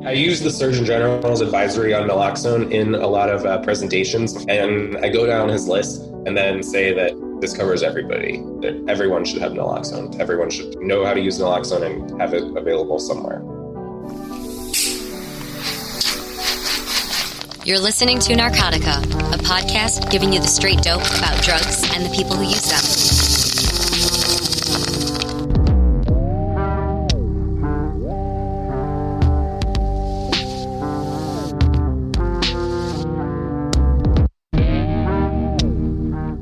I use the Surgeon General's advisory on naloxone in a lot of presentations, and I go down his list and then say that this covers everybody, that everyone should have naloxone. Everyone should know how to use naloxone and have it available somewhere. You're listening to Narcotica, a podcast giving you the straight dope about drugs and the people who use them.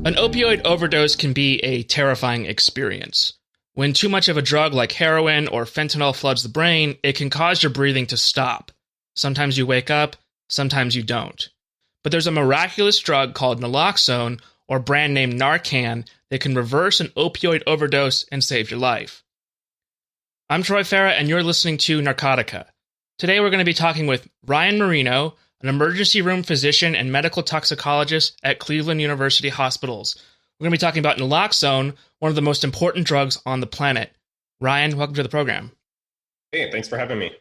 An opioid overdose can be a terrifying experience. When too much of a drug like heroin or fentanyl floods the brain, it can cause your breathing to stop. Sometimes you wake up, sometimes you don't. But there's a miraculous drug called Naloxone, or brand name Narcan, that can reverse an opioid overdose and save your life. I'm Troy Farah, and you're listening to Narcotica. Today we're going to be talking with Ryan Marino, an emergency room physician and medical toxicologist at Cleveland University Hospitals. We're going to be talking about naloxone, one of the most important drugs on the planet. Ryan, welcome to the program. Hey, thanks for having me.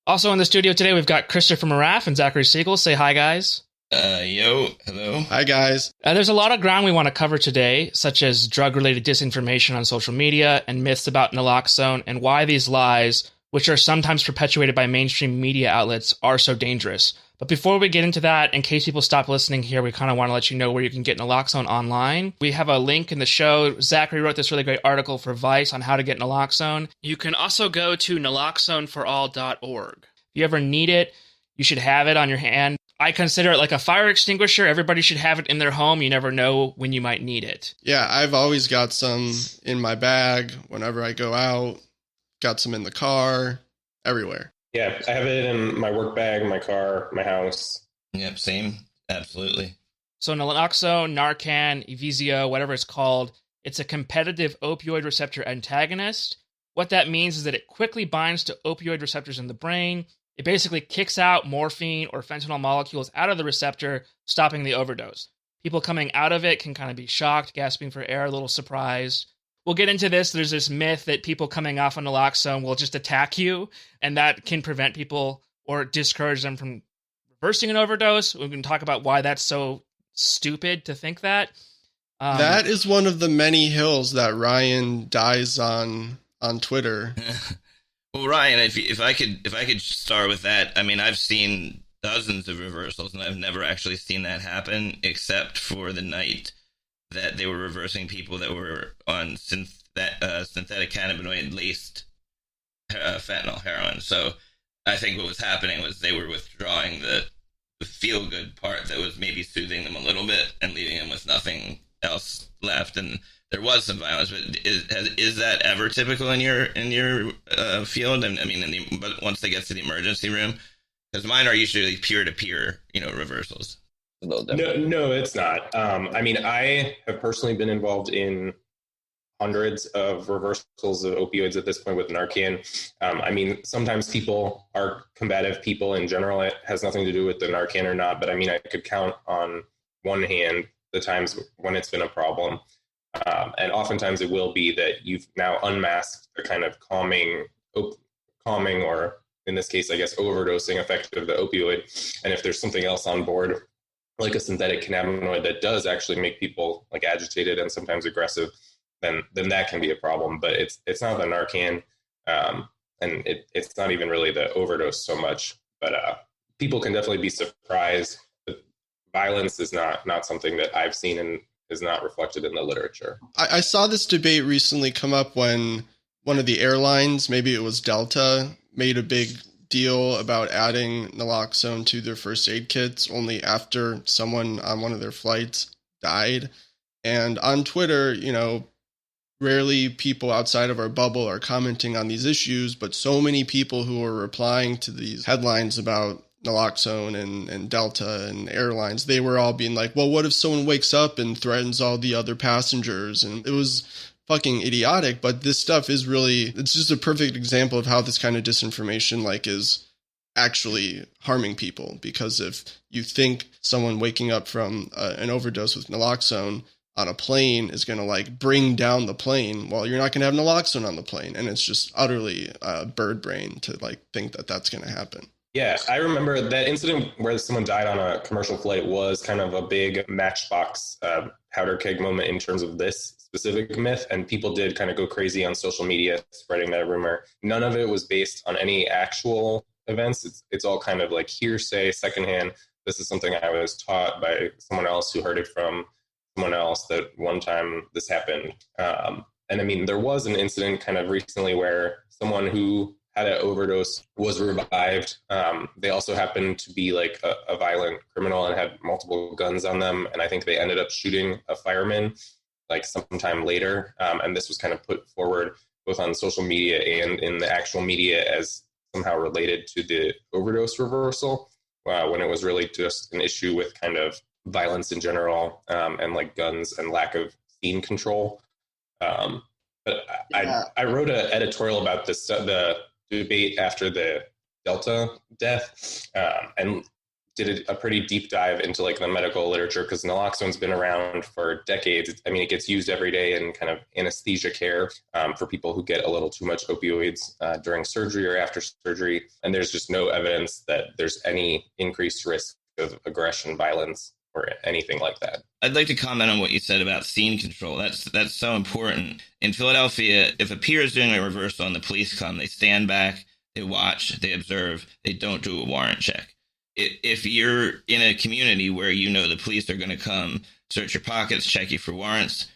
Also in the studio today, we've got Christopher Moraff and Zachary Siegel. Say hi, guys. Yo, hello. Hi, guys. There's a lot of ground we want to cover today, such as drug-related disinformation on social media and myths about naloxone and why these lies, which are sometimes perpetuated by mainstream media outlets, are so dangerous. But before we get into that, in case people stop listening here, we kind of want to let you know where you can get naloxone online. We have a link in the show. Zachary wrote this really great article for Vice on how to get naloxone. You can also go to naloxoneforall.org. If you ever need it, you should have it on your hand. I consider it like a fire extinguisher. Everybody should have it in their home. You never know when you might need it. Yeah, I've always got some in my bag whenever I go out. Got some in the car, everywhere. Yeah, I have it in my work bag, my car, my house. Yep, same. Absolutely. So naloxone, Narcan, Evizio, whatever it's called, it's a competitive opioid receptor antagonist. What that means is that it quickly binds to opioid receptors in the brain. It basically kicks out morphine or fentanyl molecules out of the receptor, stopping the overdose. People coming out of it can kind of be shocked, gasping for air, a little surprised. We'll get into this. There's this myth that people coming off of naloxone will just attack you, and that can prevent people or discourage them from reversing an overdose. We can talk about why that's so stupid to think that. That is one of the many hills that Ryan dies on Twitter. Well, Ryan, if I could start with that, I mean, I've seen dozens of reversals, and I've never actually seen that happen, except for the night that they were reversing people that were on synthetic cannabinoid-laced fentanyl heroin. So I think what was happening was they were withdrawing the feel-good part that was maybe soothing them a little bit and leaving them with nothing else left. And there was some violence, but is that ever typical in your field? I mean, but once they get to the emergency room, because mine are usually peer-to-peer, reversals. No, it's not. I mean, I have personally been involved in hundreds of reversals of opioids at this point with Narcan. I mean, sometimes people are combative people in general. It has nothing to do with the Narcan or not, but I mean, I could count on one hand the times when it's been a problem. And oftentimes it will be that you've now unmasked the kind of calming or in this case, I guess, overdosing effect of the opioid. And if there's something else on board, like a synthetic cannabinoid that does actually make people like agitated and sometimes aggressive, then that can be a problem. But it's not the Narcan, and it's not even really the overdose so much. But people can definitely be surprised. But violence is not something that I've seen and is not reflected in the literature. I saw this debate recently come up when one of the airlines, maybe it was Delta, made a big deal about adding naloxone to their first aid kits only after someone on one of their flights died. And on Twitter, rarely people outside of our bubble are commenting on these issues, but so many people who are replying to these headlines about naloxone and Delta and airlines, they were all being like, well, what if someone wakes up and threatens all the other passengers? And it was fucking idiotic, but this stuff is really, it's just a perfect example of how this kind of disinformation is actually harming people. Because if you think someone waking up from an overdose with naloxone on a plane is going to like bring down the plane. Well, you're not going to have naloxone on the plane. And it's just utterly bird brain to like think that that's going to happen. Yeah, I remember that incident where someone died on a commercial flight was kind of a big Matchbox powder keg moment in terms of this specific myth. And people did kind of go crazy on social media spreading that rumor. None of it was based on any actual events. It's all kind of like hearsay, secondhand. This is something I was taught by someone else who heard it from someone else that one time this happened. And I mean, there was an incident kind of recently where someone who had an overdose was revived. They also happened to be like a violent criminal and had multiple guns on them. And I think they ended up shooting a fireman like sometime later. And this was kind of put forward both on social media and in the actual media as somehow related to the overdose reversal, when it was really just an issue with kind of violence in general, and like guns and lack of scene control. But yeah. I wrote an editorial about this, the debate after the Delta death, and did a pretty deep dive into like the medical literature, because naloxone's been around for decades. I mean, it gets used every day in kind of anesthesia care for people who get a little too much opioids during surgery or after surgery. And there's just no evidence that there's any increased risk of aggression, violence, or anything like that. I'd like to comment on what you said about scene control. That's so important. In Philadelphia, if a peer is doing a reversal and the police come, they stand back, they watch, they observe, they don't do a warrant check. If you're in a community where you know the police are going to come, search your pockets, check you for warrants,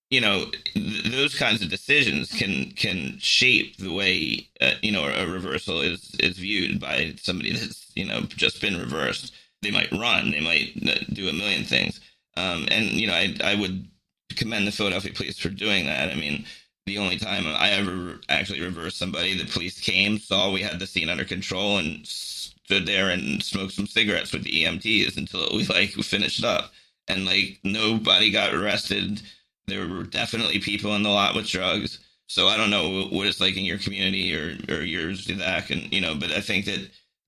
you know, those kinds of decisions can shape the way, a reversal is viewed by somebody that's, just been reversed. They might run, they might do a million things. I would commend the Philadelphia police for doing that. I mean, the only time I ever actually reversed somebody, the police came, saw we had the scene under control, and stood there and smoked some cigarettes with the EMTs until we finished up. And nobody got arrested. There were definitely people in the lot with drugs. So I don't know what it's like in your community or yours, Zach, but I think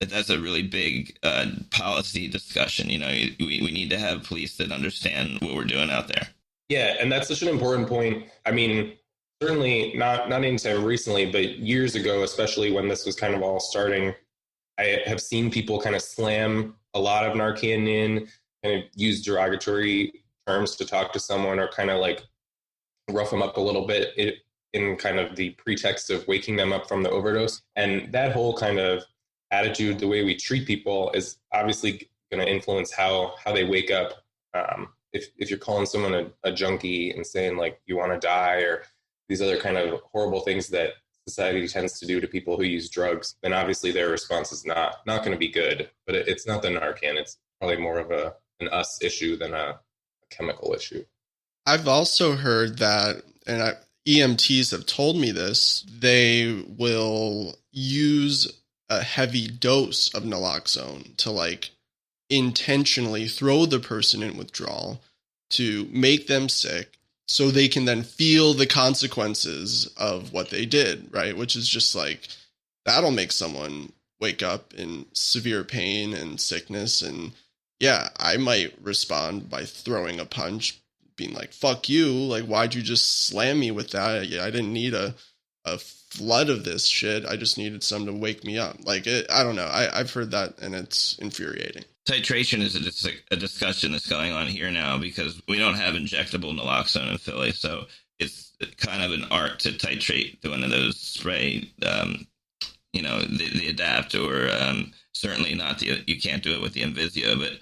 that's a really big policy discussion. We need to have police that understand what we're doing out there. Yeah, and that's such an important point. I mean, certainly not into recently, but years ago, especially when this was kind of all starting, I have seen people kind of slam a lot of Narcan in, kind of use derogatory terms to talk to someone, or kind of like rough them up a little bit in kind of the pretext of waking them up from the overdose. And that whole kind of attitude, the way we treat people, is obviously going to influence how they wake up. If you're calling someone a junkie and saying like you want to die, or these other kind of horrible things that society tends to do to people who use drugs, then obviously their response is not going to be good. But it's not the Narcan. It's probably more of an us issue than a chemical issue. I've also heard that, and EMTs have told me this, they will use a heavy dose of naloxone to intentionally throw the person in withdrawal to make them sick, so they can then feel the consequences of what they did, right? Which is just that'll make someone wake up in severe pain and sickness. And yeah, I might respond by throwing a punch, being like, fuck you. Why'd you just slam me with that? Yeah, I didn't need a flood of this shit. I just needed some to wake me up. I don't know. I've heard that, and it's infuriating. Titration is a discussion that's going on here now, because we don't have injectable naloxone in Philly, so it's kind of an art to titrate one of those spray, the Adapt, or certainly not you can't do it with the Invisio, but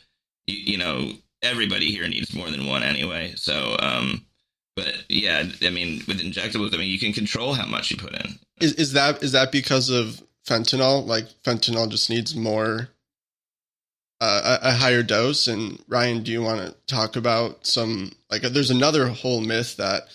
everybody here needs more than one anyway. So, but yeah, I mean, with injectables, you can control how much you put in. Is that because of fentanyl? Fentanyl just needs more. A higher dose. And Ryan, do you want to talk about some, there's another whole myth that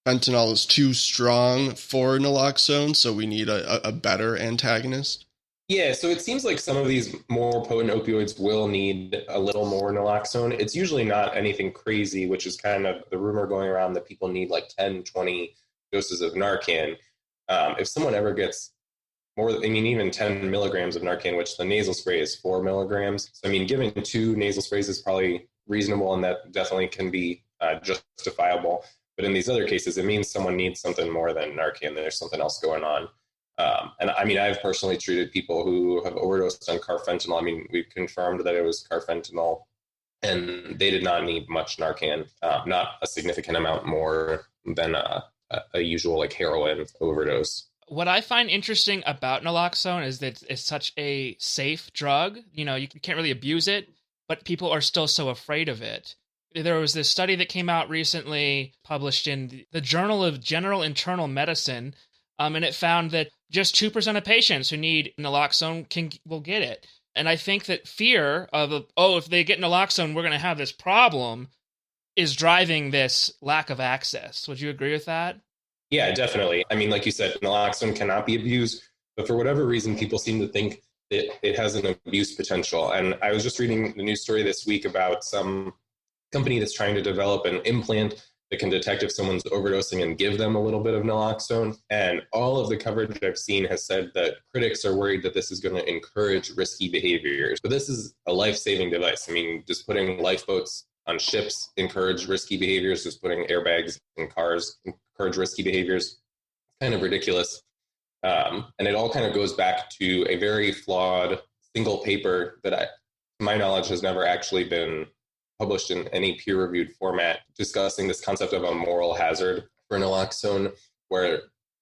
fentanyl is too strong for naloxone, so we need a better antagonist? Yeah, so it seems like some of these more potent opioids will need a little more naloxone. It's usually not anything crazy, which is kind of the rumor going around that people need 10, 20 doses of Narcan. If someone ever gets even 10 milligrams of Narcan, which the nasal spray is 4 milligrams. So, giving 2 nasal sprays is probably reasonable, and that definitely can be justifiable. But in these other cases, it means someone needs something more than Narcan. There's something else going on. And I mean, I've personally treated people who have overdosed on carfentanil. I mean, we've confirmed that it was carfentanil, and they did not need much Narcan, not a significant amount more than a usual like heroin overdose. What I find interesting about naloxone is that it's such a safe drug. You know, you can't really abuse it, but people are still so afraid of it. There was this study that came out recently, published in the Journal of General Internal Medicine, and it found that just 2% of patients who need naloxone will get it. And I think that fear of, if they get naloxone, we're going to have this problem, is driving this lack of access. Would you agree with that? Yeah, definitely. I mean, like you said, naloxone cannot be abused, but for whatever reason, people seem to think that it has an abuse potential. And I was just reading the news story this week about some company that's trying to develop an implant that can detect if someone's overdosing and give them a little bit of naloxone. And all of the coverage I've seen has said that critics are worried that this is going to encourage risky behaviors. But this is a life-saving device. I mean, just putting lifeboats on ships encourage risky behaviors, just putting airbags in cars encourage risky behaviors. Kind of ridiculous. And it all kind of goes back to a very flawed single paper that, to my knowledge, has never actually been published in any peer-reviewed format, discussing this concept of a moral hazard for naloxone, where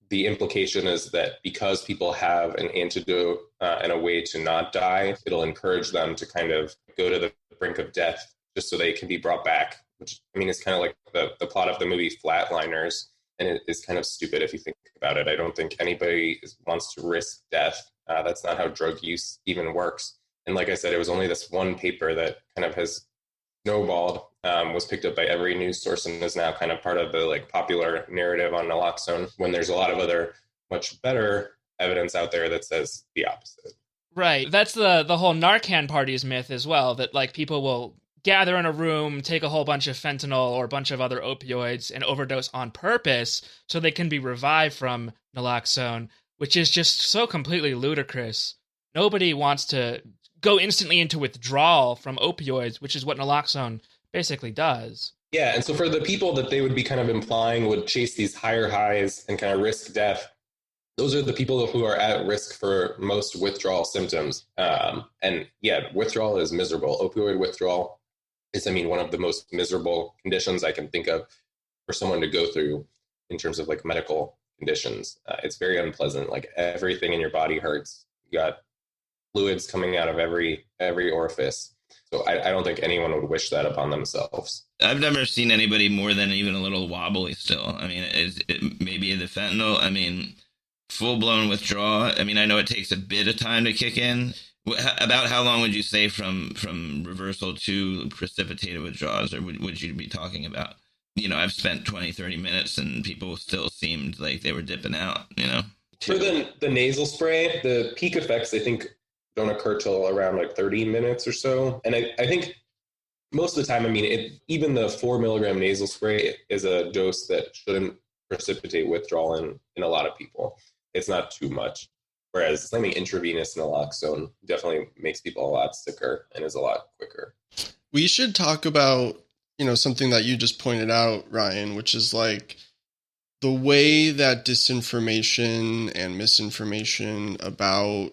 the implication is that because people have an antidote and a way to not die, it'll encourage them to kind of go to the brink of death just so they can be brought back, which, I mean, is kind of like the plot of the movie Flatliners, and it is kind of stupid if you think about it. I don't think anybody wants to risk death. That's not how drug use even works. And like I said, it was only this one paper that kind of has snowballed, was picked up by every news source, and is now kind of part of the like popular narrative on naloxone, when there's a lot of other much better evidence out there that says the opposite. Right. That's the whole Narcan parties myth as well, that like people will gather in a room, take a whole bunch of fentanyl or a bunch of other opioids and overdose on purpose so they can be revived from naloxone, which is just so completely ludicrous. Nobody wants to go instantly into withdrawal from opioids, which is what naloxone basically does. Yeah, and so for the people that they would be kind of implying would chase these higher highs and kind of risk death, those are the people who are at risk for most withdrawal symptoms. And yeah, withdrawal is miserable. Opioid withdrawal is, I mean, one of the most miserable conditions I can think of for someone to go through in terms of like medical conditions. It's very unpleasant. Like everything in your body hurts. You got fluids coming out of every orifice. So I don't think anyone would wish that upon themselves. I've never seen anybody more than even a little wobbly still. I mean, maybe the fentanyl, I mean, full-blown withdrawal. I mean, I know it takes a bit of time to kick in. About how long would you say from reversal to precipitated withdrawals, or would you be talking about? You know, I've spent 20, 30 minutes and people still seemed like they were dipping out, you know? For the nasal spray, the peak effects, I think, don't occur till around like 30 minutes or so. And I think most of the time, I mean, even the 4 milligram nasal spray is a dose that shouldn't precipitate withdrawal in a lot of people. It's not too much. Whereas slamming intravenous naloxone definitely makes people a lot sicker and is a lot quicker. We should talk about, something that you just pointed out, Ryan, which is like the way that disinformation and misinformation about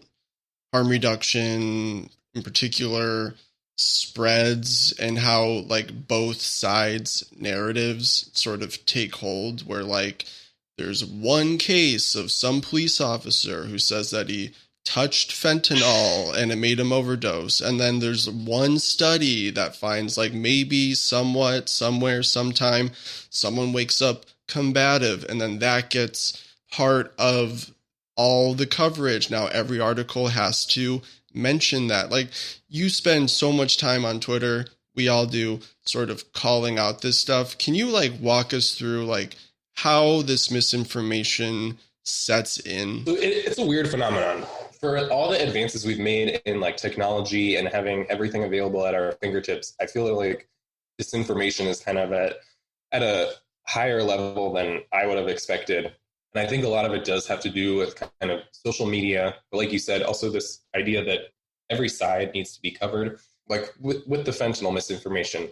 harm reduction in particular spreads, and how like both sides' narratives sort of take hold, where like there's one case of some police officer who says that he touched fentanyl and it made him overdose. And then there's one study that finds like maybe somewhat, somewhere, sometime, someone wakes up combative, and then that gets part of all the coverage. Now every article has to mention that. Like, you spend so much time on Twitter, we all do, sort of calling out this stuff. Can you like walk us through like how this misinformation sets in? It's a weird phenomenon. For all the advances we've made in like technology and having everything available at our fingertips, I feel like disinformation is kind of at a higher level than I would have expected. And I think a lot of it does have to do with kind of social media. But like you said, also this idea that every side needs to be covered. Like with the fentanyl misinformation,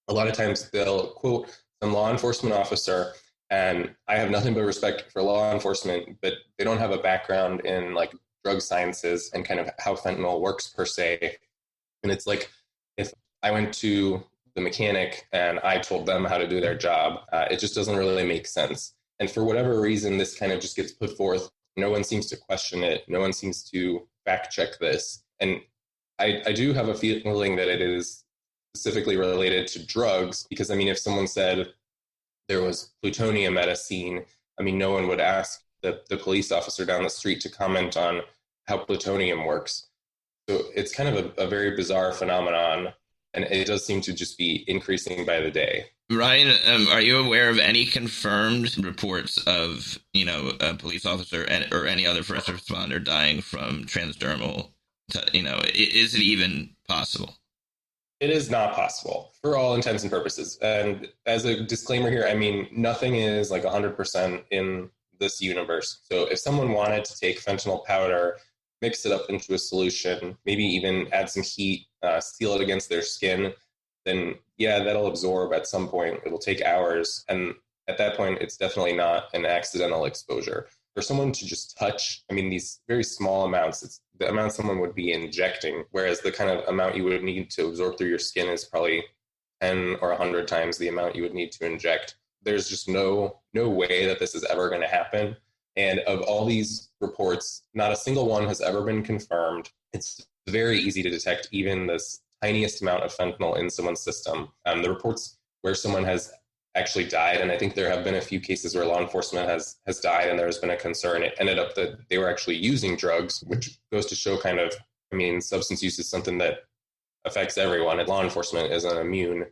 a lot of times they'll quote some law enforcement officer, and I have nothing but respect for law enforcement, but they don't have a background in like drug sciences and kind of how fentanyl works per se. And it's like, if I went to the mechanic and I told them how to do their job, it just doesn't really make sense. And for whatever reason, this kind of just gets put forth. No one seems to question it. No one seems to fact check this. And I do have a feeling that it is specifically related to drugs, because I mean, if someone said there was plutonium at a scene, I mean, no one would ask the police officer down the street to comment on how plutonium works. So it's kind of a very bizarre phenomenon, and it does seem to just be increasing by the day. Ryan, are you aware of any confirmed reports of, a police officer or any other first responder dying from transdermal? Is it even possible? It is not possible for all intents and purposes. And as a disclaimer here, I mean, nothing is like 100% in this universe. So if someone wanted to take fentanyl powder, mix it up into a solution, maybe even add some heat, seal it against their skin, then yeah, that'll absorb at some point. It'll take hours. And at that point, it's definitely not an accidental exposure. For someone to just touch, I mean, these very small amounts, it's the amount someone would be injecting, whereas the kind of amount you would need to absorb through your skin is probably 10 or 100 times the amount you would need to inject. There's just no way that this is ever going to happen. And of all these reports, not a single one has ever been confirmed. It's very easy to detect even this tiniest amount of fentanyl in someone's system. The reports where someone has actually died, and I think there have been a few cases where law enforcement has died and there's been a concern. It ended up that they were actually using drugs, which goes to show kind of, I mean, substance use is something that affects everyone, and law enforcement isn't immune.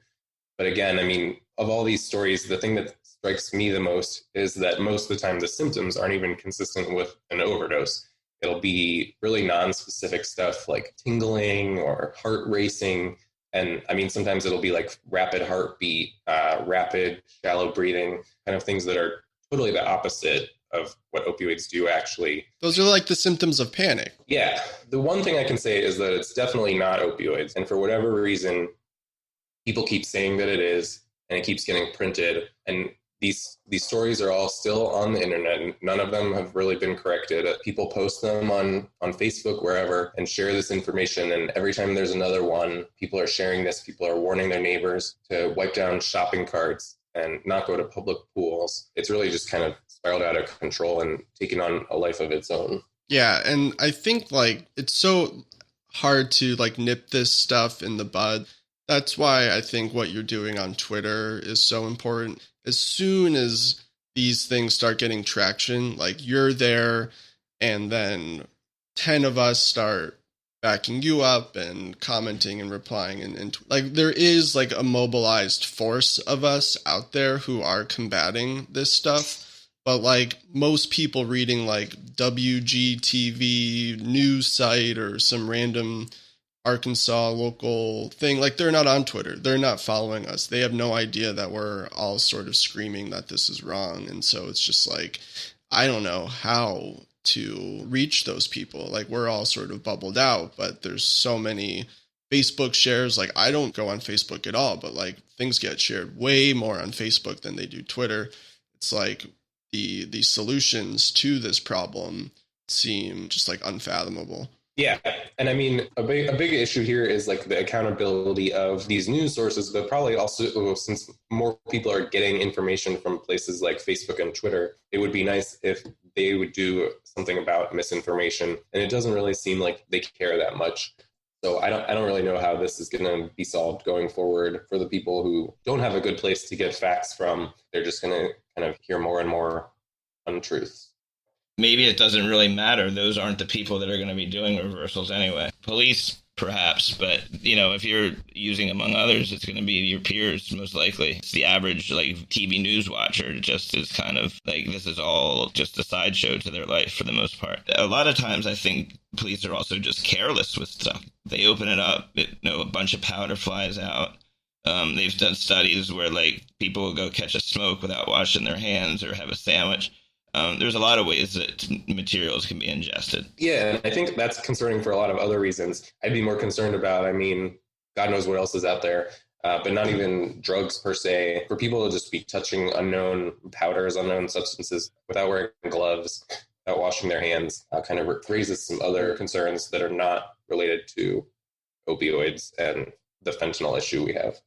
But again, I mean, of all these stories, the thing that strikes me the most is that most of the time the symptoms aren't even consistent with an overdose. It'll be really non-specific stuff like tingling or heart racing. And I mean, sometimes it'll be like rapid heartbeat, rapid shallow breathing, kind of things that are totally the opposite of what opioids do, actually. Those are like the symptoms of panic. Yeah. The one thing I can say is that it's definitely not opioids. And for whatever reason, people keep saying that it is, and it keeps getting printed. And these stories are all still on the internet, and none of them have really been corrected. People post them on Facebook, wherever, and share this information. And every time there's another one, people are sharing this. People are warning their neighbors to wipe down shopping carts and not go to public pools. It's really just kind of spiraled out of control and taken on a life of its own. Yeah, and I think like it's so hard to like nip this stuff in the bud. That's why I think what you're doing on Twitter is so important. As soon as these things start getting traction, like you're there, and then 10 of us start backing you up and commenting and replying. And like there is like a mobilized force of us out there who are combating this stuff. But like most people reading like WGTV news site or some random Arkansas local thing, like they're not on Twitter. They're not following us. They have no idea that we're all sort of screaming that this is wrong. And so it's just like, I don't know how to reach those people. Like we're all sort of bubbled out, but there's so many Facebook shares. Like I don't go on Facebook at all, but like things get shared way more on Facebook than they do Twitter. It's like the solutions to this problem seem just like unfathomable. Yeah. And I mean, a big issue here is like the accountability of these news sources, but probably also since more people are getting information from places like Facebook and Twitter, it would be nice if they would do something about misinformation. And it doesn't really seem like they care that much. So I don't really know how this is going to be solved going forward for the people who don't have a good place to get facts from. They're just going to kind of hear more and more untruths. Maybe it doesn't really matter. Those aren't the people that are going to be doing reversals anyway. Police, perhaps, but, if you're using among others, it's going to be your peers, most likely. It's the average, like, TV news watcher just is kind of, like, this is all just a sideshow to their life for the most part. A lot of times, I think police are also just careless with stuff. They open it up, a bunch of powder flies out. They've done studies where, like, people will go catch a smoke without washing their hands or have a sandwich. There's a lot of ways that materials can be ingested. Yeah, and I think that's concerning for a lot of other reasons. I'd be more concerned about, I mean, God knows what else is out there. but not even drugs per se, for people to just be touching unknown powders, unknown substances without wearing gloves, without washing their hands, kind of raises some other concerns that are not related to opioids and the fentanyl issue we have.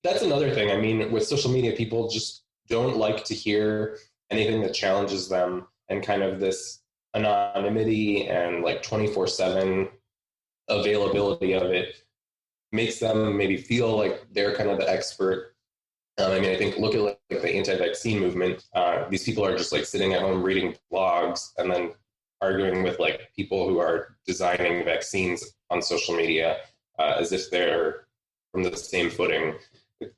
That's another thing. I mean, with social media, people just don't like to hear anything that challenges them, and kind of this anonymity and like 24/7 availability of it makes them maybe feel like they're kind of the expert. I mean, I think look at like the anti-vaccine movement. These people are just like sitting at home reading blogs and then arguing with like people who are designing vaccines on social media as if they're from the same footing.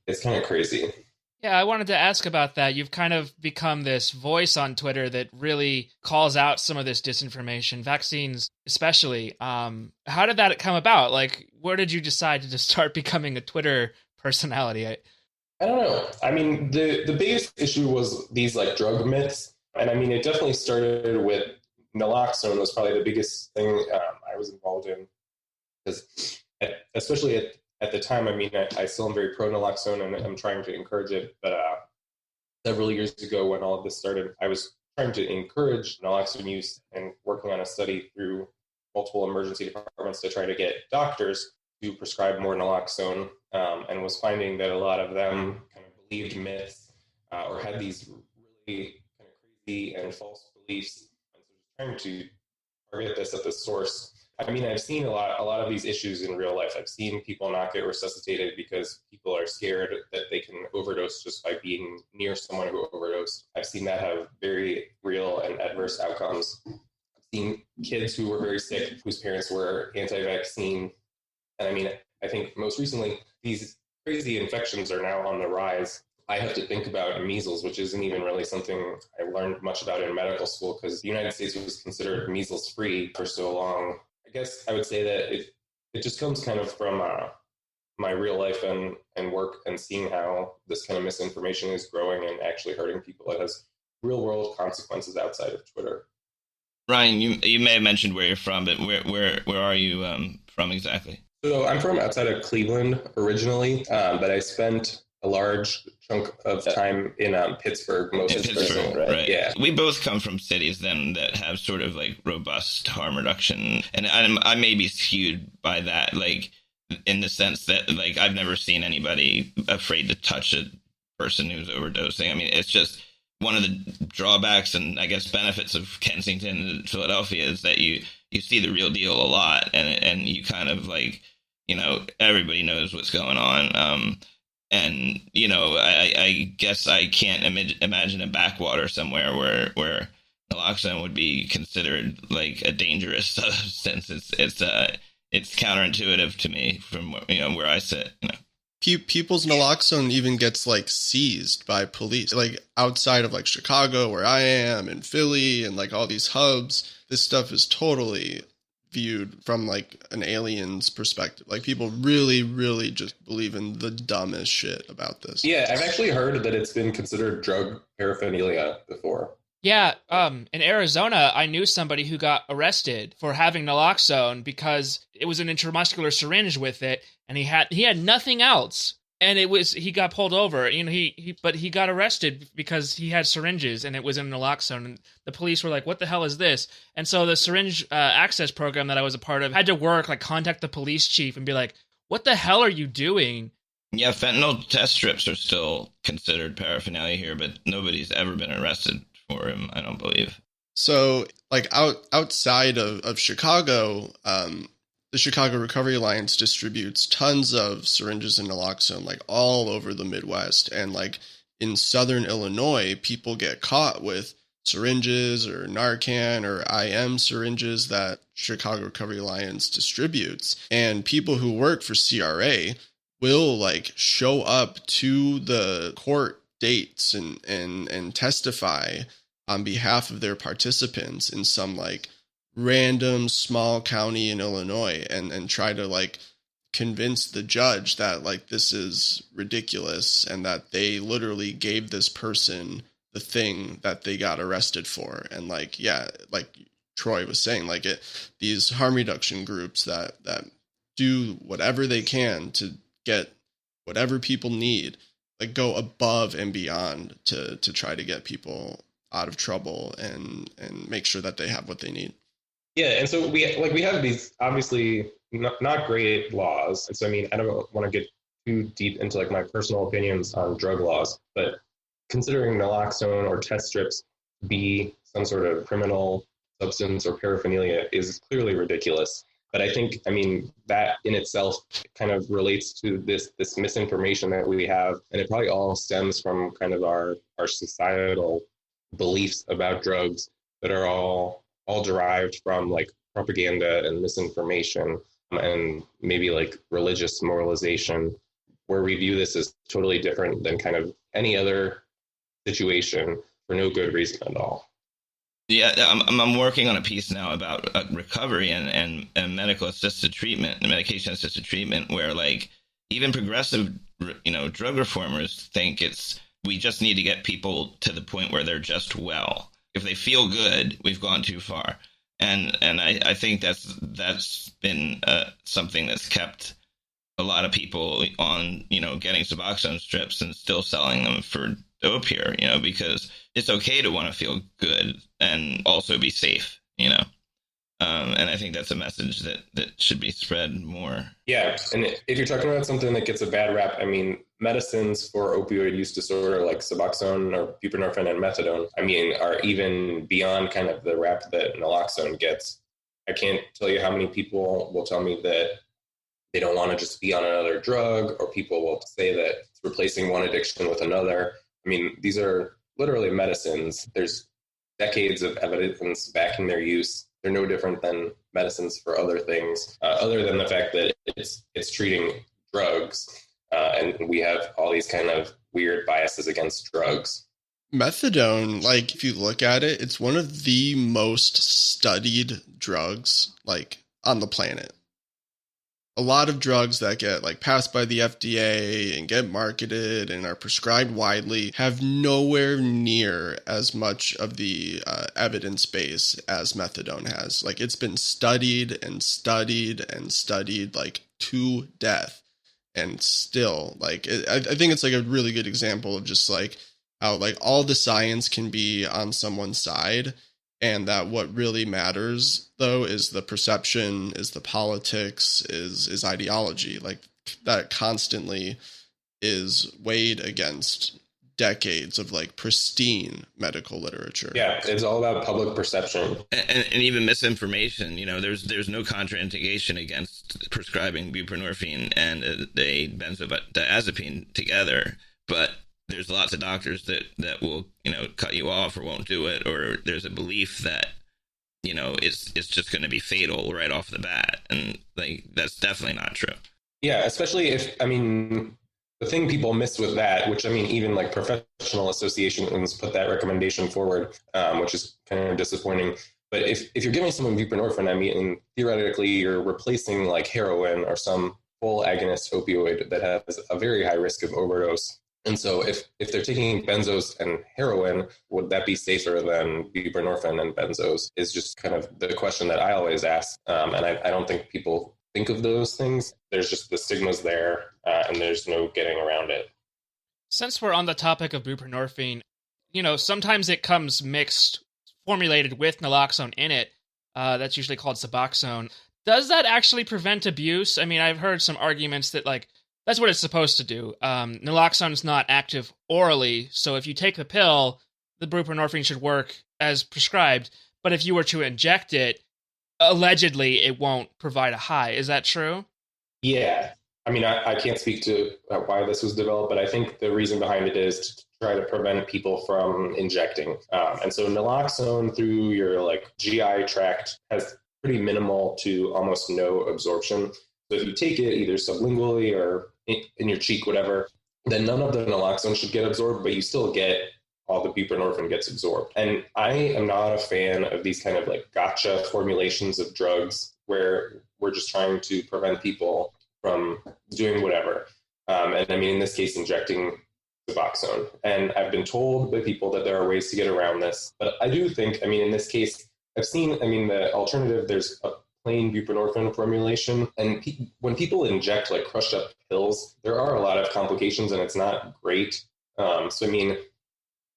It's kind of crazy. Yeah, I wanted to ask about that. You've kind of become this voice on Twitter that really calls out some of this disinformation, vaccines especially. How did that come about? Like, where did you decide to just start becoming a Twitter personality? I don't know. I mean, the biggest issue was these like drug myths. And I mean, it definitely started with naloxone was probably the biggest thing I was involved in. Because especially at the time, I mean, I still am very pro naloxone and I'm trying to encourage it. But several years ago when all of this started, I was trying to encourage naloxone use and working on a study through multiple emergency departments to try to get doctors to prescribe more naloxone, and was finding that a lot of them kind of believed myths or had these really kind of crazy and false beliefs. And so just trying to target this at the source. I mean, I've seen a lot of these issues in real life. I've seen people not get resuscitated because people are scared that they can overdose just by being near someone who overdosed. I've seen that have very real and adverse outcomes. I've seen kids who were very sick, whose parents were anti-vaccine. And I mean, I think most recently, these crazy infections are now on the rise. I have to think about measles, which isn't even really something I learned much about in medical school because the United States was considered measles-free for so long. I guess I would say that it just comes kind of from my real life and work and seeing how this kind of misinformation is growing and actually hurting people. It has real world consequences outside of Twitter. Ryan, you may have mentioned where you're from, but where are you from exactly? So I'm from outside of Cleveland originally, but I spent a large chunk of time in Pittsburgh, right? Yeah. We both come from cities then that have sort of like robust harm reduction, and I may be skewed by that, like in the sense that like I've never seen anybody afraid to touch a person who's overdosing. I mean, it's just one of the drawbacks and I guess benefits of Kensington and Philadelphia is that you see the real deal a lot, and you kind of like, you know, everybody knows what's going on. And, you know, I guess I can't imagine a backwater somewhere where naloxone would be considered like a dangerous substance. It's counterintuitive to me from, you know, where I sit. You know. People's naloxone even gets like seized by police, like outside of like Chicago where I am and Philly and like all these hubs. This stuff is totally viewed from like an alien's perspective. Like people really, really just believe in the dumbest shit about this. Yeah, I've actually heard that it's been considered drug paraphernalia before. Yeah, in Arizona, I knew somebody who got arrested for having naloxone because it was an intramuscular syringe with it, and he had nothing else, and he got pulled over. You know, but he got arrested because he had syringes and it was in naloxone, and the police were like, "What the hell is this?" And so the syringe access program that I was a part of had to contact the police chief and be like, "What the hell are you doing?" Yeah, fentanyl test strips are still considered paraphernalia here, but nobody's ever been arrested for him, I don't believe. So, like outside of Chicago, the Chicago Recovery Alliance distributes tons of syringes and naloxone, like all over the Midwest, and like in Southern Illinois, people get caught with syringes or Narcan or IM syringes that Chicago Recovery Alliance distributes, and people who work for CRA will like show up to the court dates and testify on behalf of their participants in some like random small county in Illinois and try to like convince the judge that like this is ridiculous and that they literally gave this person the thing that they got arrested for. And like, yeah, like Troy was saying, like these harm reduction groups that do whatever they can to get whatever people need, like go above and beyond to try to get people out of trouble and make sure that they have what they need. Yeah, and so we have these obviously not great laws. And so I mean, I don't want to get too deep into like my personal opinions on drug laws, but considering naloxone or test strips be some sort of criminal substance or paraphernalia is clearly ridiculous. But I think, I mean, that in itself kind of relates to this misinformation that we have. And it probably all stems from kind of our societal beliefs about drugs that are all derived from like propaganda and misinformation and maybe like religious moralization, where we view this as totally different than kind of any other situation for no good reason at all. Yeah, I'm working on a piece now about recovery and medical assisted treatment and medication assisted treatment, where like even progressive, drug reformers think we just need to get people to the point where they're just well. If they feel good, we've gone too far, and I think that's been something that's kept a lot of people on getting Suboxone strips and still selling them for dope here, because it's okay to want to feel good and also be safe, and I think that's a message that should be spread more. Yeah, and if you're talking about something that gets a bad rap, I mean, medicines for opioid use disorder like Suboxone or buprenorphine and methadone, I mean, are even beyond kind of the rap that naloxone gets. I can't tell you how many people will tell me that they don't want to just be on another drug, or people will say that it's replacing one addiction with another. I mean, these are literally medicines. There's decades of evidence backing their use. They're no different than medicines for other things, other than the fact that it's treating drugs. And we have all these kind of weird biases against drugs. Methadone, like if you look at it, it's one of the most studied drugs like on the planet. A lot of drugs that get like passed by the FDA and get marketed and are prescribed widely have nowhere near as much of the evidence base as methadone has. Like it's been studied and studied and studied like to death, and still like I think it's like a really good example of just like how like all the science can be on someone's side. And that what really matters, though, is the perception, is the politics, is ideology. Like that constantly is weighed against decades of like pristine medical literature. Yeah, it's all about public perception. And even misinformation. There's no contraindication against prescribing buprenorphine and a benzodiazepine together, but there's lots of doctors that will, cut you off or won't do it, or there's a belief that, it's just going to be fatal right off the bat. And like, that's definitely not true. Yeah, especially if, I mean, the thing people miss with that, which I mean, even like professional associations put that recommendation forward, which is kind of disappointing. But if you're giving someone buprenorphine, I mean, theoretically, you're replacing like heroin or some full agonist opioid that has a very high risk of overdose. And so if they're taking benzos and heroin, would that be safer than buprenorphine and benzos is just kind of the question that I always ask. And I don't think people think of those things. There's just the stigmas there, and there's no getting around it. Since we're on the topic of buprenorphine, sometimes it comes mixed, formulated with naloxone in it. That's usually called Suboxone. Does that actually prevent abuse? I mean, I've heard some arguments that like, that's what it's supposed to do. Naloxone is not active orally, so if you take the pill, the buprenorphine should work as prescribed. But if you were to inject it, allegedly it won't provide a high. Is that true? Yeah. I mean, I can't speak to why this was developed, but I think the reason behind it is to try to prevent people from injecting. And so naloxone through your like GI tract has pretty minimal to almost no absorption. So if you take it either sublingually or in your cheek, whatever, then none of the naloxone should get absorbed, but you still get all the buprenorphine gets absorbed. And I am not a fan of these kind of like gotcha formulations of drugs where we're just trying to prevent people from doing whatever. And I mean, in this case, injecting Suboxone. And I've been told by people that there are ways to get around this. But I do think, I mean, in this case, I've seen, I mean, the alternative, there's plain buprenorphine formulation. And when people inject like crushed up pills, there are a lot of complications and it's not great. So, I mean,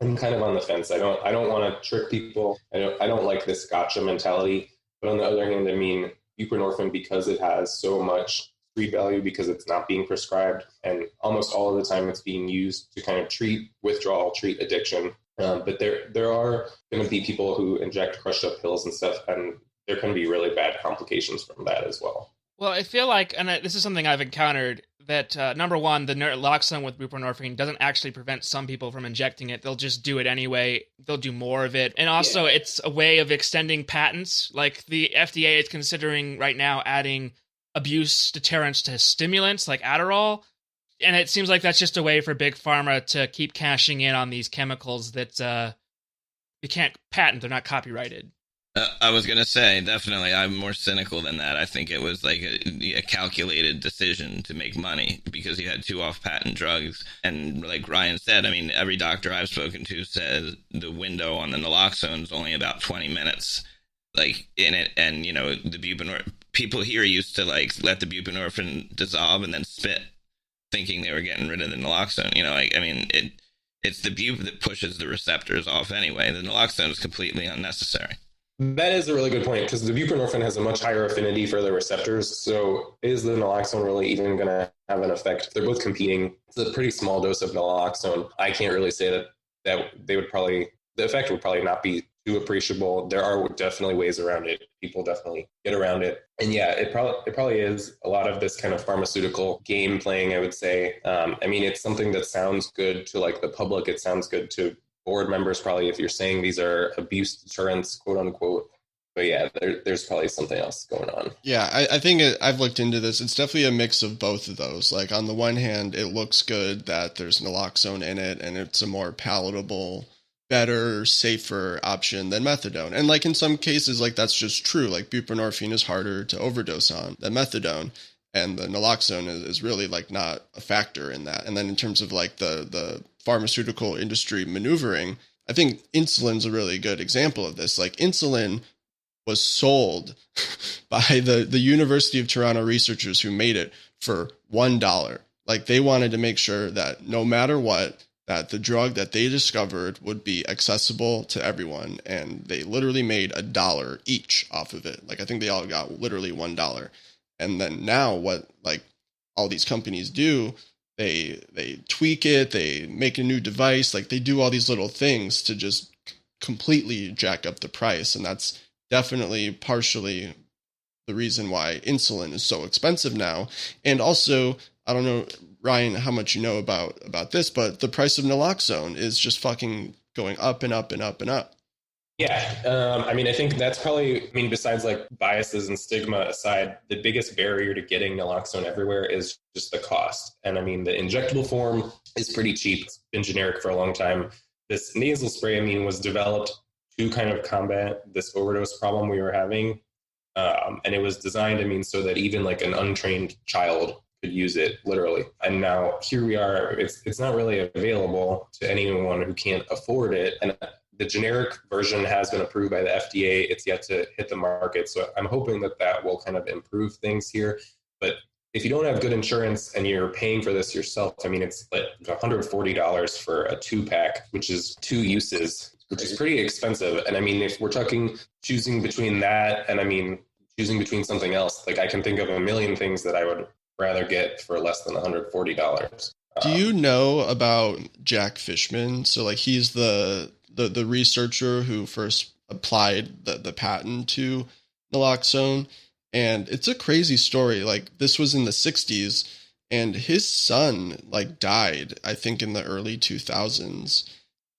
I'm kind of on the fence. I don't want to trick people. I don't like this gotcha mentality. But on the other hand, I mean, buprenorphine, because it has so much street value, because it's not being prescribed, and almost all of the time it's being used to kind of treat withdrawal, treat addiction. But there are going to be people who inject crushed up pills and stuff, and there can be really bad complications from that as well. Well, I feel like, and this is something I've encountered, that number one, the naloxone with buprenorphine doesn't actually prevent some people from injecting it. They'll just do it anyway. They'll do more of it. And also, It's a way of extending patents. Like the FDA is considering right now adding abuse deterrents to stimulants like Adderall. And it seems like that's just a way for Big Pharma to keep cashing in on these chemicals that you can't patent. They're not copyrighted. I was going to say, definitely, I'm more cynical than that. I think it was like a calculated decision to make money because you had 2 off-patent drugs. And like Ryan said, I mean, every doctor I've spoken to says the window on the naloxone is only about 20 minutes like in it. And, you know, the buprenorphine, people here used to like let the buprenorphine dissolve and then spit, thinking they were getting rid of the naloxone. You know, I mean, it's the bupe that pushes the receptors off anyway. The naloxone is completely unnecessary. That is a really good point, because the buprenorphine has a much higher affinity for the receptors. So is the naloxone really even going to have an effect? They're both competing. It's a pretty small dose of naloxone. I can't really say that they would probably, the effect would probably not be too appreciable. There are definitely ways around it. People definitely get around it. And yeah, it probably is a lot of this kind of pharmaceutical game playing, I would say. I mean, it's something that sounds good to like the public. It sounds good to board members, probably, if you're saying these are abuse deterrents, quote unquote. But yeah, there's probably something else going on. Yeah, I think I've looked into this. It's definitely a mix of both of those. Like on the one hand, it looks good that there's naloxone in it and it's a more palatable, better, safer option than methadone. And like in some cases, like that's just true. Like buprenorphine is harder to overdose on than methadone. And the naloxone is really like not a factor in that. And then in terms of like the pharmaceutical industry maneuvering, I think insulin's a really good example of this. Like insulin was sold by the University of Toronto researchers who made it for $1. Like they wanted to make sure that no matter what, that the drug that they discovered would be accessible to everyone. And they literally made $1 each off of it. Like I think they all got literally $1. And then now what like all these companies do, they tweak it, they make a new device, like they do all these little things to just completely jack up the price. And that's definitely partially the reason why insulin is so expensive now. And also, I don't know, Ryan, how much you know about this, but the price of naloxone is just fucking going up and up and up and up. Yeah. I mean, I think that's probably, I mean, besides like biases and stigma aside, the biggest barrier to getting naloxone everywhere is just the cost. And I mean, the injectable form is pretty cheap. It's been generic for a long time. This nasal spray, I mean, was developed to kind of combat this overdose problem we were having. And it was designed, I mean, so that even like an untrained child could use it literally. And now here we are, it's not really available to anyone who can't afford it. And the generic version has been approved by the FDA. It's yet to hit the market. So I'm hoping that will kind of improve things here. But if you don't have good insurance and you're paying for this yourself, I mean, it's like $140 for a 2-pack, which is 2 uses, which is pretty expensive. And I mean, if we're talking choosing between that and I mean, choosing between something else, like I can think of a million things that I would rather get for less than $140. Do you know about Jack Fishman? So like he's the researcher who first applied the patent to naloxone. And it's a crazy story. Like this was in the 60s and his son like died, I think in the early 2000s.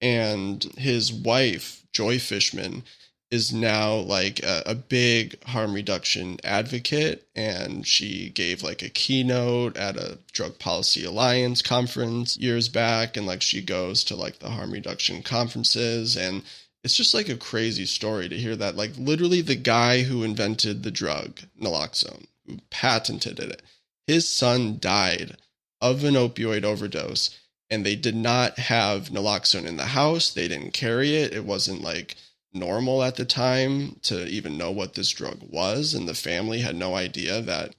And his wife, Joy Fishman, is now like a big harm reduction advocate. And she gave like a keynote at a Drug Policy Alliance conference years back. And like she goes to like the harm reduction conferences. And it's just like a crazy story to hear that like literally the guy who invented the drug naloxone, who patented it, his son died of an opioid overdose. And they did not have naloxone in the house. They didn't carry it. It wasn't like normal at the time to even know what this drug was, and the family had no idea that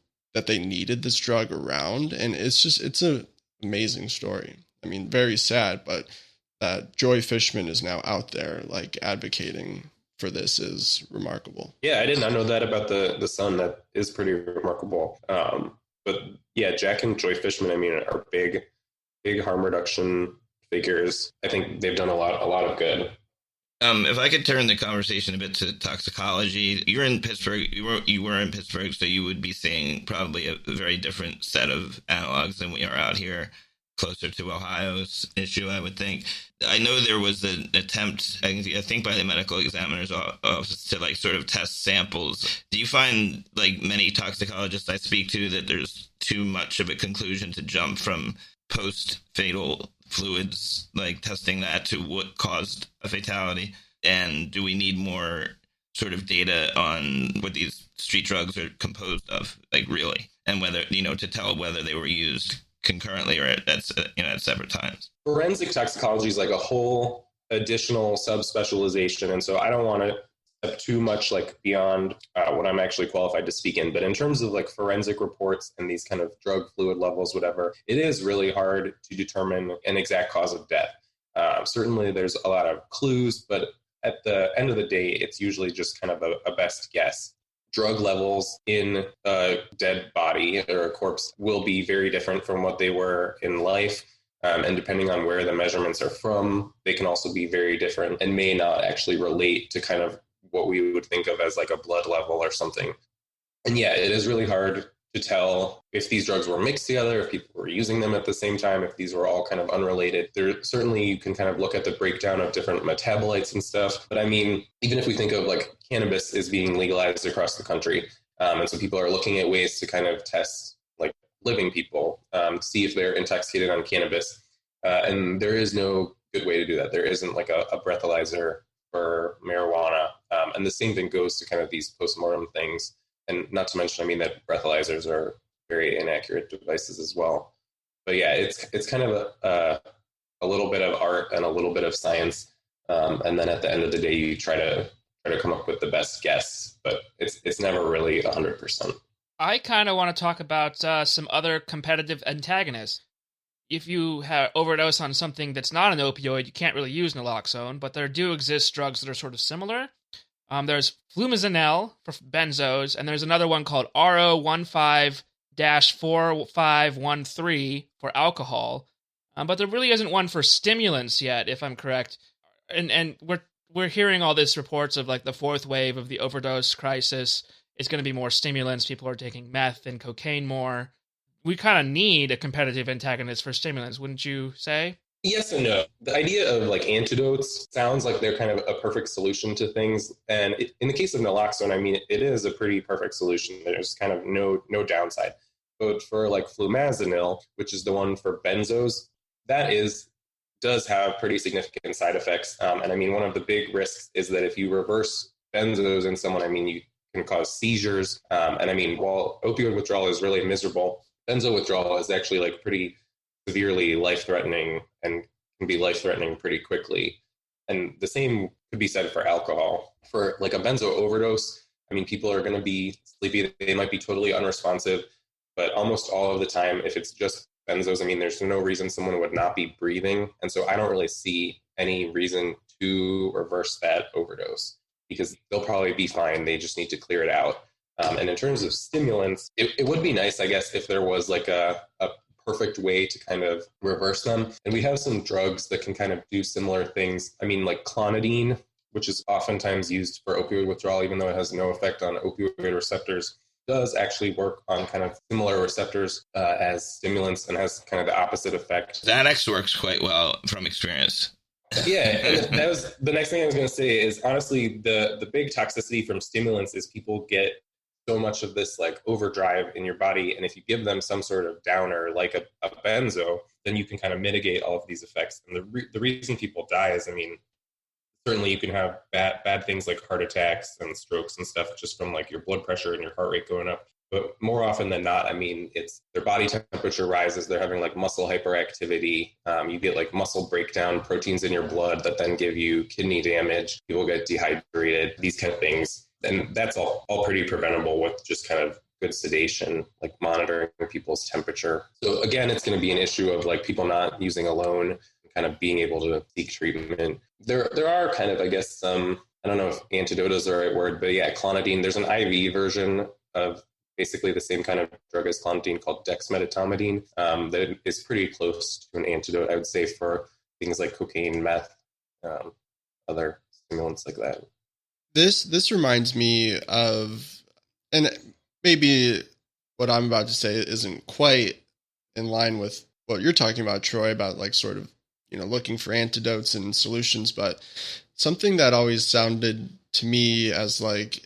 they needed this drug around. And it's an amazing story. I mean, very sad, but that Joy Fishman is now out there like advocating for this is remarkable. Yeah, I did not know that about the son. That is pretty remarkable. But yeah, Jack and Joy Fishman, I mean, are big harm reduction figures. I think they've done a lot of good. If I could turn the conversation a bit to toxicology, you're in Pittsburgh. You were in Pittsburgh, so you would be seeing probably a very different set of analogs than we are out here, closer to Ohio's issue, I would think. I know there was an attempt, I think, by the medical examiner's office to like sort of test samples. Do you find, like many toxicologists I speak to, that there's too much of a conclusion to jump from post-fatal fluids, like testing that, to what caused a fatality? And do we need more sort of data on what these street drugs are composed of, like really, and whether, to tell whether they were used concurrently or at separate times? Forensic toxicology is like a whole additional subspecialization, and so I don't want to step too much like beyond what I'm actually qualified to speak in. But in terms of like forensic reports and these kind of drug fluid levels, whatever, it is really hard to determine an exact cause of death. Certainly, there's a lot of clues, but at the end of the day, it's usually just kind of a best guess. Drug levels in a dead body or a corpse will be very different from what they were in life. And depending on where the measurements are from, they can also be very different and may not actually relate to kind of what we would think of as like a blood level or something. And yeah, it is really hard to tell if these drugs were mixed together, if people were using them at the same time, if these were all kind of unrelated. Certainly you can kind of look at the breakdown of different metabolites and stuff. But I mean, even if we think of like cannabis is being legalized across the country, and so people are looking at ways to kind of test like living people, see if they're intoxicated on cannabis. And there is no good way to do that. There isn't like a breathalyzer for marijuana. And the same thing goes to kind of these postmortem things. And not to mention, I mean, that breathalyzers are very inaccurate devices as well. But yeah, it's kind of a little bit of art and a little bit of science. And then at the end of the day, you try to come up with the best guess, but it's never really 100%. I kind of want to talk about some other competitive antagonists. If you have overdose on something that's not an opioid, you can't really use naloxone, but there do exist drugs that are sort of similar. There's flumazenil for benzos, and there's another one called RO15-4513 for alcohol. But there really isn't one for stimulants yet, if I'm correct. And we're hearing all these reports of like the fourth wave of the overdose crisis. It's going to be more stimulants. People are taking meth and cocaine more. We kind of need a competitive antagonist for stimulants, wouldn't you say? Yes and no. The idea of like antidotes sounds like they're kind of a perfect solution to things. And in the case of naloxone, I mean, it is a pretty perfect solution. There's kind of no downside. But for like flumazenil, which is the one for benzos, does have pretty significant side effects. And I mean, one of the big risks is that if you reverse benzos in someone, I mean, you can cause seizures. And I mean, while opioid withdrawal is really miserable, benzo withdrawal is actually like pretty severely life-threatening and can be life-threatening pretty quickly. And the same could be said for alcohol. For like a benzo overdose, I mean, people are going to be sleepy. They might be totally unresponsive, but almost all of the time, if it's just benzos, I mean, there's no reason someone would not be breathing. And so I don't really see any reason to reverse that overdose because they'll probably be fine. They just need to clear it out. And in terms of stimulants, it would be nice, I guess, if there was like a perfect way to kind of reverse them. And we have some drugs that can kind of do similar things. I mean, like clonidine, which is oftentimes used for opioid withdrawal, even though it has no effect on opioid receptors, does actually work on kind of similar receptors as stimulants and has kind of the opposite effect. Xanax works quite well from experience. Yeah, and that was the next thing I was going to say is honestly, the big toxicity from stimulants is people get so much of this like overdrive in your body. And if you give them some sort of downer, like a benzo, then you can kind of mitigate all of these effects. And the reason people die is, I mean, certainly you can have bad things like heart attacks and strokes and stuff just from like your blood pressure and your heart rate going up. But more often than not, I mean, it's their body temperature rises. They're having like muscle hyperactivity. You get like muscle breakdown, proteins in your blood that then give you kidney damage. People get dehydrated, these kind of things. And that's all pretty preventable with just kind of good sedation, like monitoring people's temperature. So again, it's going to be an issue of like people not using alone, kind of being able to seek treatment. There are kind of, I guess, some, I don't know if antidote is the right word, but yeah, clonidine. There's an IV version of basically the same kind of drug as clonidine called dexmedetomidine that is pretty close to an antidote, I would say, for things like cocaine, meth, other stimulants like that. This reminds me of, and maybe what I'm about to say isn't quite in line with what you're talking about, Troy, about like sort of, looking for antidotes and solutions, but something that always sounded to me as like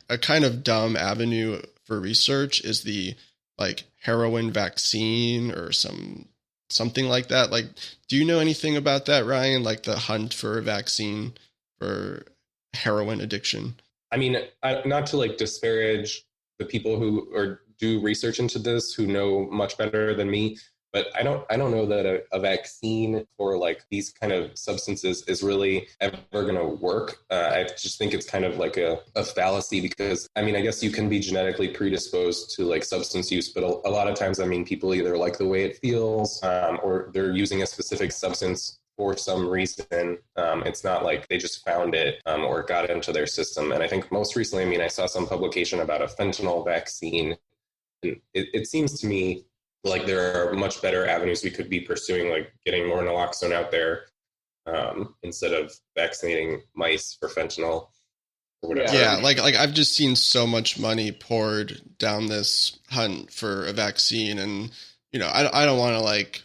a kind of dumb avenue for research is the like heroin vaccine or something like that. Like, do you know anything about that, Ryan? Like the hunt for a vaccine for heroin addiction? I mean, not to like disparage the people who do research into this who know much better than me, but I don't know that a vaccine for like these kind of substances is really ever going to work. I just think it's kind of like a fallacy because, I mean, I guess you can be genetically predisposed to like substance use, but a lot of times, I mean, people either like the way it feels or they're using a specific substance for some reason. It's not like they just found it or it got into their system. And I think most recently, I mean, I saw some publication about a fentanyl vaccine. And it seems to me like there are much better avenues we could be pursuing, like getting more naloxone out there instead of vaccinating mice for fentanyl or whatever. Yeah, like I've just seen so much money poured down this hunt for a vaccine, and I don't want to like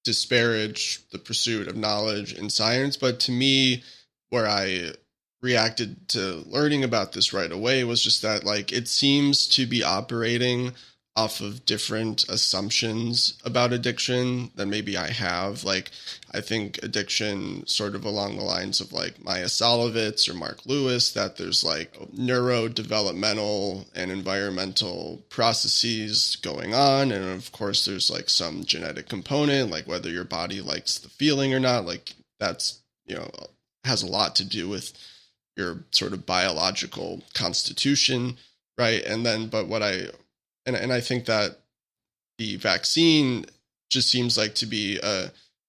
disparage the pursuit of knowledge and science, but to me, where I reacted to learning about this right away was just that like it seems to be operating off of different assumptions about addiction than maybe I have. Like, I think addiction sort of along the lines of like Maya Solovitz or Mark Lewis, that there's like neurodevelopmental and environmental processes going on. And of course, there's like some genetic component, like whether your body likes the feeling or not, like that's, has a lot to do with your sort of biological constitution, right? And then, but what And I think that the vaccine just seems like to be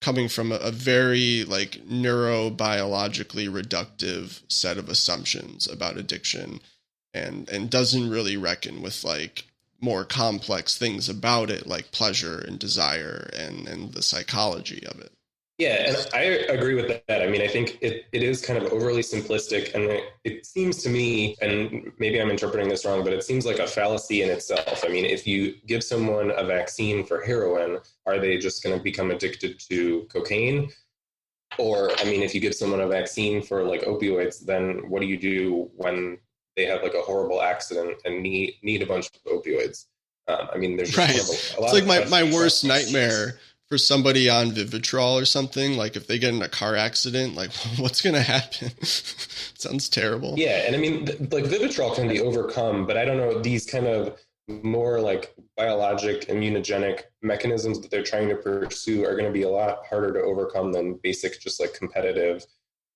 coming from a very like neurobiologically reductive set of assumptions about addiction and doesn't really reckon with like more complex things about it, like pleasure and desire and the psychology of it. Yeah, and I agree with that. I mean, I think it is kind of overly simplistic, and it seems to me, and maybe I'm interpreting this wrong, but it seems like a fallacy in itself. I mean, if you give someone a vaccine for heroin, are they just going to become addicted to cocaine? Or, I mean, if you give someone a vaccine for like opioids, then what do you do when they have like a horrible accident and need a bunch of opioids? I mean, there's just right. Kind of a it's like my worst nightmare for somebody on Vivitrol or something. Like if they get in a car accident, like what's going to happen? Sounds terrible. Yeah. And I mean, like Vivitrol can be overcome, but I don't know, these kind of more like biologic immunogenic mechanisms that they're trying to pursue are going to be a lot harder to overcome than basic, just like competitive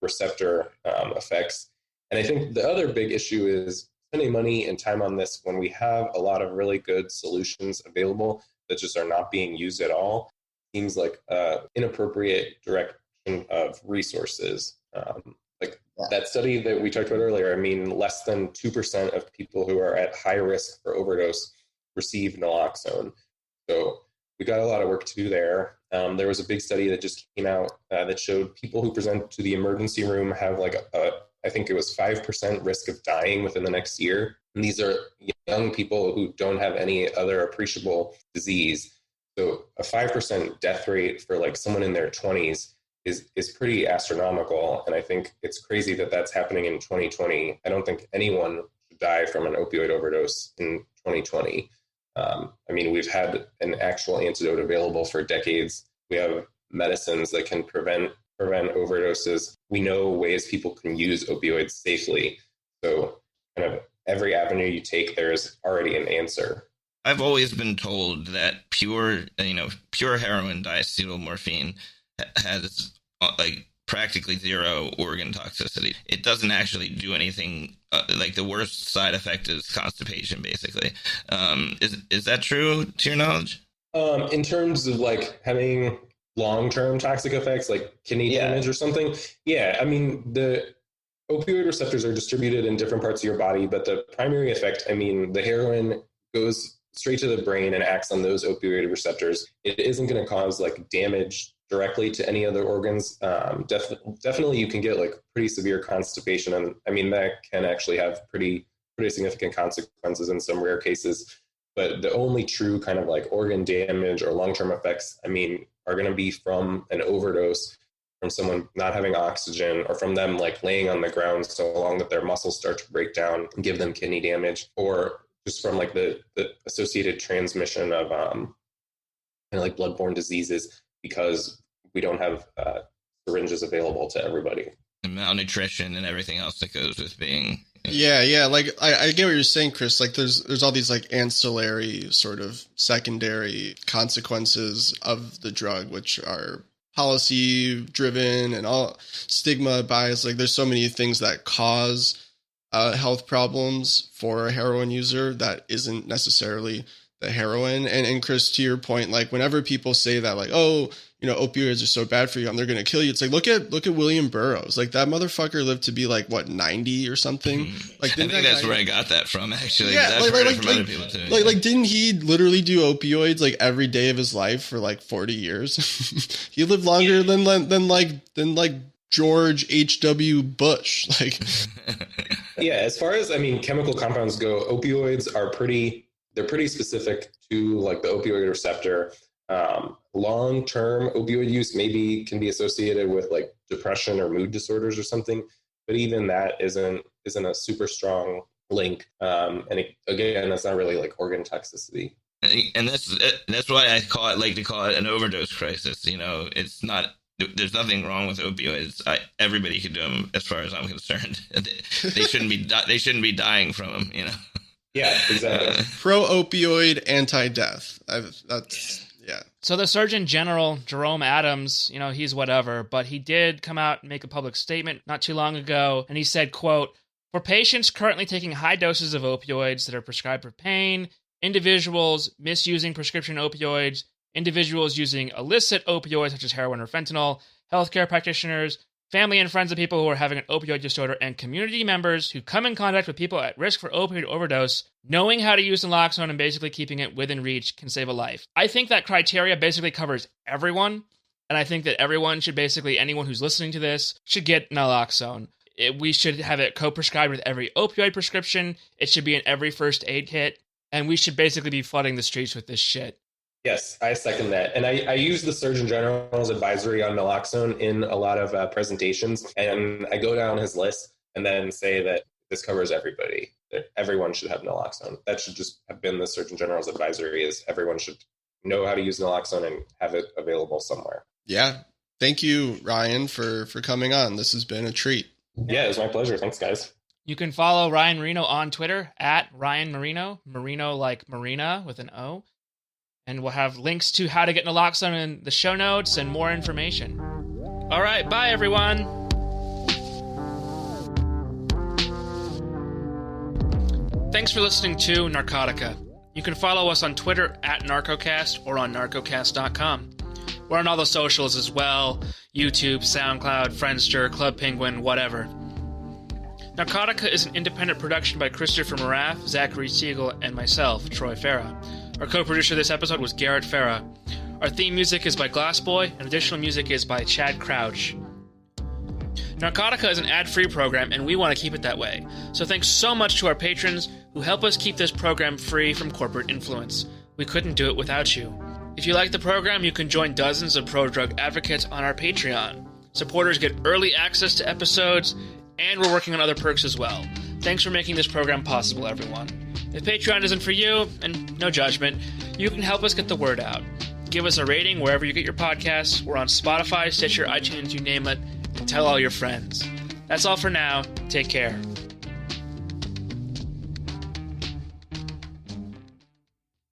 receptor effects. And I think the other big issue is spending money and time on this when we have a lot of really good solutions available that just are not being used at all. Seems like inappropriate direction of resources. That study that we talked about earlier, I mean, less than 2% of people who are at high risk for overdose receive naloxone. So we got a lot of work to do there. There was a big study that just came out that showed people who present to the emergency room have like I think it was 5% risk of dying within the next year. And these are young people who don't have any other appreciable disease. So a 5% death rate for like someone in their 20s is pretty astronomical. And I think it's crazy that that's happening in 2020. I don't think anyone should die from an opioid overdose in 2020. I mean, we've had an actual antidote available for decades. We have medicines that can prevent overdoses. We know ways people can use opioids safely. So kind of every avenue you take, there's already an answer. I've always been told that pure heroin, diacetylmorphine, has like practically zero organ toxicity. It doesn't actually do anything. Like the worst side effect is constipation, basically. Is that true to your knowledge? In terms of like having long-term toxic effects, like kidney damage or something, yeah. I mean, the opioid receptors are distributed in different parts of your body, but the primary effect, I mean, the heroin goes straight to the brain and acts on those opioid receptors. It isn't going to cause like damage directly to any other organs. Definitely you can get like pretty severe constipation. And I mean, that can actually have pretty significant consequences in some rare cases. But the only true kind of like organ damage or long-term effects, I mean, are going to be from an overdose, from someone not having oxygen, or from them like laying on the ground so long that their muscles start to break down and give them kidney damage, or just from like the associated transmission of kind of like bloodborne diseases, because we don't have syringes available to everybody. And malnutrition and everything else that goes with being. Yeah. Like I get what you're saying, Chris. Like there's all these like ancillary sort of secondary consequences of the drug, which are policy driven and all stigma bias. Like there's so many things that cause health problems for a heroin user that isn't necessarily the heroin. And Chris, to your point, like whenever people say that, like, oh, you know, opioids are so bad for you and they're going to kill you, it's like, look at William Burroughs. Like that motherfucker lived to be like, what, 90 or something? Like, I think that's where I got that from, actually. Yeah, I've heard it from other people too. Like, didn't he literally do opioids like every day of his life for like 40 years? He lived longer than George H.W. Bush. Like, yeah, as far as, I mean, chemical compounds go, opioids are pretty specific to like the opioid receptor. Long-term opioid use maybe can be associated with like depression or mood disorders or something, but even that isn't a super strong link. Again, that's not really like organ toxicity. And that's why I like to call it an overdose crisis. You know, it's not. There's nothing wrong with opioids. Everybody could do them, as far as I'm concerned. They shouldn't be. They shouldn't be dying from them. You know. Yeah, exactly. Pro-opioid, anti-death. Yeah. So the Surgeon General, Jerome Adams, you know, he's whatever, but he did come out and make a public statement not too long ago, and he said, quote, "For patients currently taking high doses of opioids that are prescribed for pain, individuals misusing prescription opioids, individuals using illicit opioids such as heroin or fentanyl, healthcare practitioners, family and friends of people who are having an opioid disorder, and community members who come in contact with people at risk for opioid overdose, knowing how to use naloxone and basically keeping it within reach can save a life." I think that criteria basically covers everyone, and I think that anyone who's listening to this should get naloxone. We should have it co-prescribed with every opioid prescription. It should be in every first aid kit, and we should basically be flooding the streets with this shit. Yes, I second that. And I use the Surgeon General's advisory on naloxone in a lot of presentations, and I go down his list and then say that this covers everybody, that everyone should have naloxone. That should just have been the Surgeon General's advisory, is everyone should know how to use naloxone and have it available somewhere. Yeah. Thank you, Ryan, for coming on. This has been a treat. Yeah, it was my pleasure. Thanks, guys. You can follow Ryan Marino on Twitter at Ryan Marino, Marino like Marina with an O. And we'll have links to how to get naloxone in the show notes and more information. All right, bye, everyone. Thanks for listening to Narcotica. You can follow us on Twitter at Narcocast or on narcocast.com. We're on all the socials as well: YouTube, SoundCloud, Friendster, Club Penguin, whatever. Narcotica is an independent production by Christopher Moraff, Zachary Siegel, and myself, Troy Farah. Our co-producer this episode was Garrett Farah. Our theme music is by Glassboy, and additional music is by Chad Crouch. Narcotica is an ad-free program, and we want to keep it that way. So thanks so much to our patrons who help us keep this program free from corporate influence. We couldn't do it without you. If you like the program, you can join dozens of pro-drug advocates on our Patreon. Supporters get early access to episodes, and we're working on other perks as well. Thanks for making this program possible, everyone. If Patreon isn't for you, and no judgment, you can help us get the word out. Give us a rating wherever you get your podcasts. We're on Spotify, Stitcher, iTunes, you name it, and tell all your friends. That's all for now. Take care.